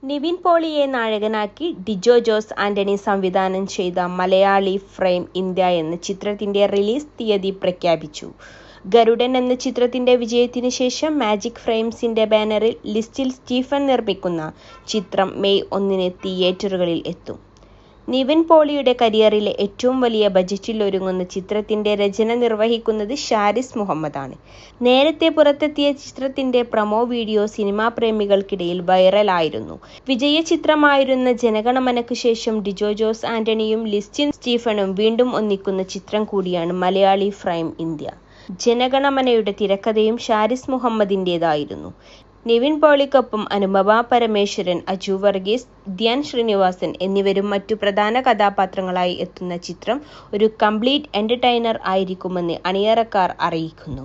നിവിൻ പോളിയെ നായകനാക്കി ഡിജോ ജോസ് ആന്റണി സംവിധാനം ചെയ്ത മലയാളി ഫ്രെയിം ഇന്ത്യ എന്ന ചിത്രത്തിന്റെ റിലീസ് തീയതി പ്രഖ്യാപിച്ചു. ഗരുഡൻ എന്ന ചിത്രത്തിന്റെ വിജയത്തിനു ശേഷം മാജിക് ഫ്രെയിംസിന്റെ ബാനറിൽ ലിസ്റ്റിൽ സ്റ്റീഫൻ നിർമ്മിക്കുന്ന ചിത്രം മെയ് 1 തിയേറ്ററുകളിൽ എത്തും. നിവിൻ പോളിയുടെ കരിയറിലെ ഏറ്റവും വലിയ ബജറ്റിൽ ഒരുങ്ങുന്ന ചിത്രത്തിന്റെ രചന നിർവഹിക്കുന്നത് ഷാരിസ് മുഹമ്മദാണ്. നേരത്തെ പുറത്തെത്തിയ ചിത്രത്തിന്റെ പ്രൊമോ വീഡിയോ സിനിമാ പ്രേമികൾക്കിടയിൽ വൈറലായിരുന്നു. വിജയ ചിത്രമായിരുന്ന ജനഗണമനയ്ക്കു ശേഷം ഡിജോ ജോസ് ആന്റണിയും ലിസ്റ്റിൻ സ്റ്റീഫനും വീണ്ടും ഒന്നിക്കുന്ന ചിത്രം കൂടിയാണ് മലയാളി ഫ്രെയിം ഇന്ത്യ. ജനഗണമനയുടെ തിരക്കഥയും ഷാരിസ് മുഹമ്മദിന്റേതായിരുന്നു. നിവിൻ പോളിക്കൊപ്പം അനുപമ പരമേശ്വരൻ, അജു വർഗീസ്, ധ്യാൻ ശ്രീനിവാസൻ എന്നിവരും മറ്റു പ്രധാന കഥാപാത്രങ്ങളായി എത്തുന്ന ചിത്രം ഒരു കംപ്ലീറ്റ് എന്റർടൈനർ ആയിരിക്കുമെന്ന് അണിയറക്കാർ അറിയിക്കുന്നു.